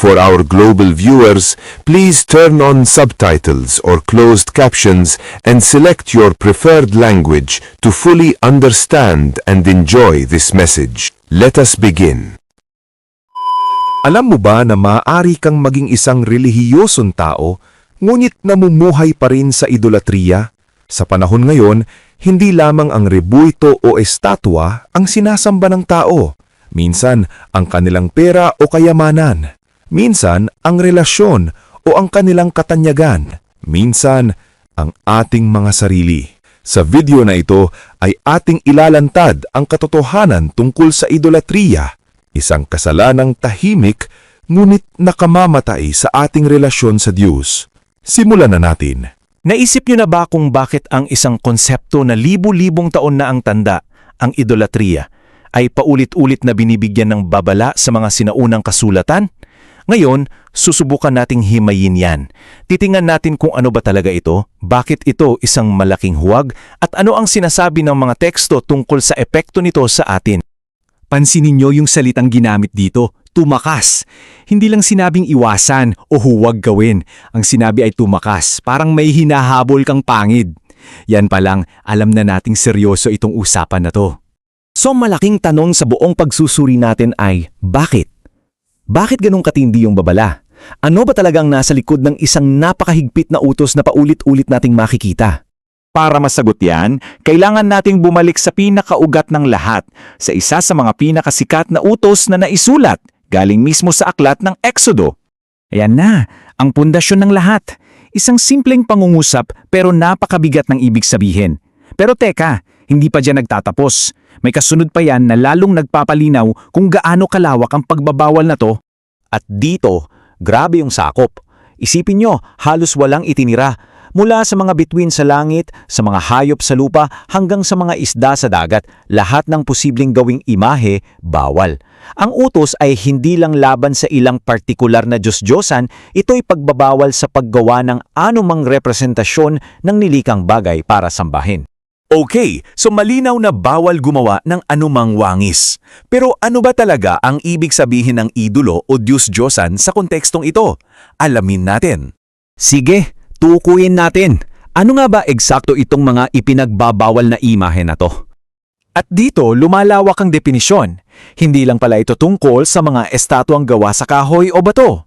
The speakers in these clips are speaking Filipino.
For our global viewers, please turn on subtitles or closed captions and select your preferred language to fully understand and enjoy this message. Let us begin. Alam mo ba na maaari kang maging isang relihiyosong tao, ngunit namumuhay pa rin sa idolatriya? Sa panahon ngayon, hindi lamang ang rebuito o estatwa ang sinasamba ng tao. Minsan, ang kanilang pera o kayamanan. Minsan, ang relasyon o ang kanilang katanyagan. Minsan, ang ating mga sarili. Sa video na ito ay ating ilalantad ang katotohanan tungkol sa idolatriya, isang kasalanang tahimik ngunit nakamamatay sa ating relasyon sa Diyos. Simulan na natin. Naisip niyo na ba kung bakit ang isang konsepto na libu-libong taon na ang tanda, ang idolatriya, ay paulit-ulit na binibigyan ng babala sa mga sinaunang kasulatan? Ngayon, susubukan nating himayin yan. Titingnan natin kung ano ba talaga ito, bakit ito isang malaking huwag, at ano ang sinasabi ng mga teksto tungkol sa epekto nito sa atin. Pansinin niyo yung salitang ginamit dito, tumakas. Hindi lang sinabing iwasan o huwag gawin. Ang sinabi ay tumakas, parang may hinahabol kang pangid. Yan pa lang, alam na nating seryoso itong usapan na to. So malaking tanong sa buong pagsusuri natin ay, bakit? Bakit ganun katindi yung babala? Ano ba talagang nasa likod ng isang napakahigpit na utos na paulit-ulit nating makikita? Para masagot yan, kailangan nating bumalik sa pinakaugat ng lahat, sa isa sa mga pinakasikat na utos na naisulat, galing mismo sa aklat ng Exodo. Ayan na, ang pundasyon ng lahat. Isang simpleng pangungusap pero napakabigat ng ibig sabihin. Pero teka, hindi pa dyan nagtatapos. May kasunod pa yan na lalong nagpapalinaw kung gaano kalawak ang pagbabawal na to. At dito, grabe yung sakop. Isipin nyo, halos walang itinira. Mula sa mga bituin sa langit, sa mga hayop sa lupa, hanggang sa mga isda sa dagat, lahat ng posibleng gawing imahe, bawal. Ang utos ay hindi lang laban sa ilang partikular na Diyos-Diyosan, ito'y pagbabawal sa paggawa ng anumang representasyon ng nilikang bagay para sambahin. Okay, so malinaw na bawal gumawa ng anumang wangis. Pero ano ba talaga ang ibig sabihin ng idolo o Diyos-Diyosan sa kontekstong ito? Alamin natin. Sige, tukuyin natin. Ano nga ba eksakto itong mga ipinagbabawal na imahe na to? At dito, lumalawak ang definisyon. Hindi lang pala ito tungkol sa mga estatwang gawa sa kahoy o bato.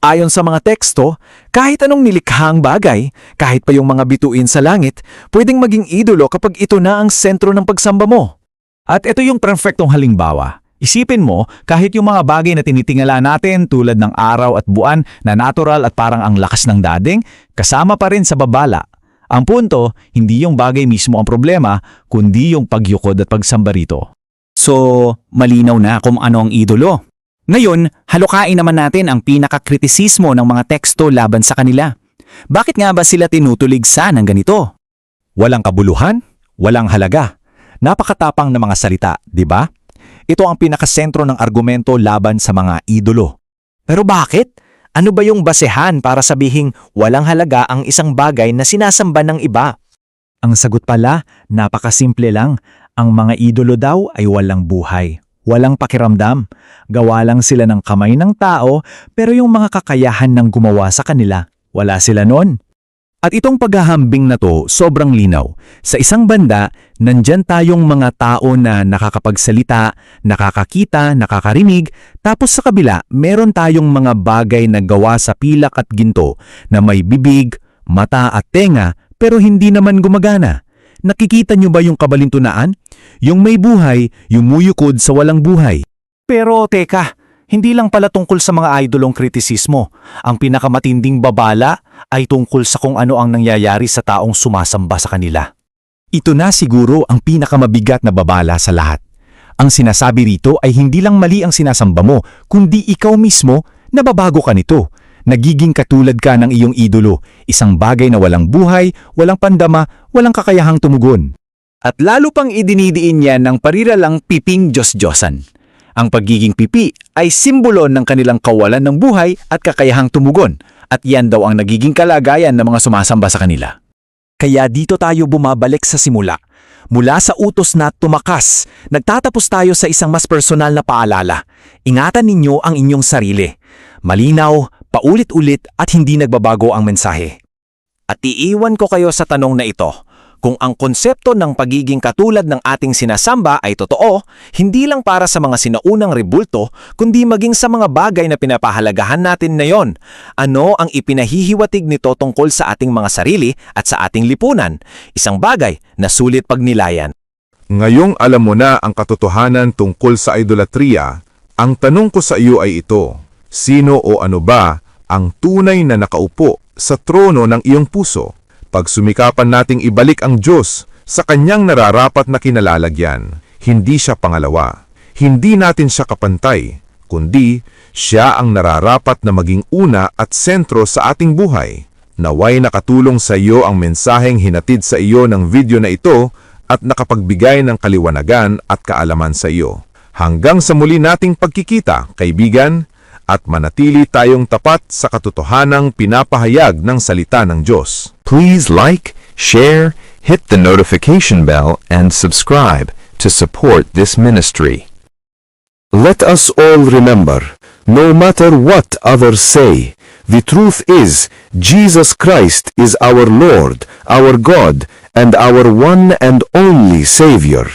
Ayon sa mga teksto, kahit anong nilikhang bagay, kahit pa yung mga bituin sa langit, pwedeng maging idolo kapag ito na ang sentro ng pagsamba mo. At ito yung perfectong halimbawa. Isipin mo, kahit yung mga bagay na tinitingala natin tulad ng araw at buwan na natural at parang ang lakas ng dading, kasama pa rin sa babala. Ang punto, hindi yung bagay mismo ang problema, kundi yung pagyukod at pagsamba rito. So, malinaw na kung ano ang idolo. Ngayon, halukain naman natin ang pinakakritisismo ng mga teksto laban sa kanila. Bakit nga ba sila tinutuligsa ng ganito? Walang kabuluhan, walang halaga. Napakatapang na mga salita, di ba? Ito ang pinakasentro ng argumento laban sa mga idolo. Pero bakit? Ano ba yung basehan para sabihing walang halaga ang isang bagay na sinasamba ng iba? Ang sagot pala, napakasimple lang. Ang mga idolo daw ay walang buhay. Walang pakiramdam. Gawa lang sila ng kamay ng tao, pero yung mga kakayahan ng gumawa sa kanila, wala sila noon. At itong paghahambing na to, sobrang linaw. Sa isang banda, nandyan tayong mga tao na nakakapagsalita, nakakakita, nakakarinig, tapos sa kabila, meron tayong mga bagay na gawa sa pilak at ginto na may bibig, mata at tenga, pero hindi naman gumagana. Nakikita nyo ba yung kabalintunaan? Yung may buhay, yumuyukod sa walang buhay. Pero teka, hindi lang pala tungkol sa mga idolong kritisismo. Ang pinakamatinding babala ay tungkol sa kung ano ang nangyayari sa taong sumasamba sa kanila. Ito na siguro ang pinakamabigat na babala sa lahat. Ang sinasabi rito ay hindi lang mali ang sinasamba mo, kundi ikaw mismo, nababago ka nito. Nagiging katulad ka ng iyong idolo, isang bagay na walang buhay, walang pandama, walang kakayahang tumugon. At lalo pang idinidiin yan ng pariralang piping Diyos-Diyosan. Ang pagiging pipi ay simbolo ng kanilang kawalan ng buhay at kakayahang tumugon, at yan daw ang nagiging kalagayan ng mga sumasamba sa kanila. Kaya dito tayo bumabalik sa simula. Mula sa utos na tumakas, nagtatapos tayo sa isang mas personal na paalala. Ingatan ninyo ang inyong sarili. Malinaw, paulit-ulit at hindi nagbabago ang mensahe. At iiwan ko kayo sa tanong na ito. Kung ang konsepto ng pagiging katulad ng ating sinasamba ay totoo, hindi lang para sa mga sinaunang rebulto, kundi maging sa mga bagay na pinapahalagahan natin ngayon. Ano ang ipinahihiwatig nito tungkol sa ating mga sarili at sa ating lipunan? Isang bagay na sulit pagnilayan. Ngayong alam mo na ang katotohanan tungkol sa idolatria, ang tanong ko sa iyo ay ito: sino o ano ba ang tunay na nakaupo sa trono ng iyong puso? Pagsumikapan nating ibalik ang Diyos sa kanyang nararapat na kinalalagyan. Hindi siya pangalawa. Hindi natin siya kapantay, kundi siya ang nararapat na maging una at sentro sa ating buhay. Naway nakatulong sa iyo ang mensaheng hinatid sa iyo ng video na ito at nakapagbigay ng kaliwanagan at kaalaman sa iyo. Hanggang sa muli nating pagkikita, kaibigan, at manatili tayong tapat sa katotohanang pinapahayag ng salita ng Diyos. Please like, share, hit the notification bell, and subscribe to support this ministry. Let us all remember, no matter what others say, the truth is, Jesus Christ is our Lord, our God, and our one and only Savior.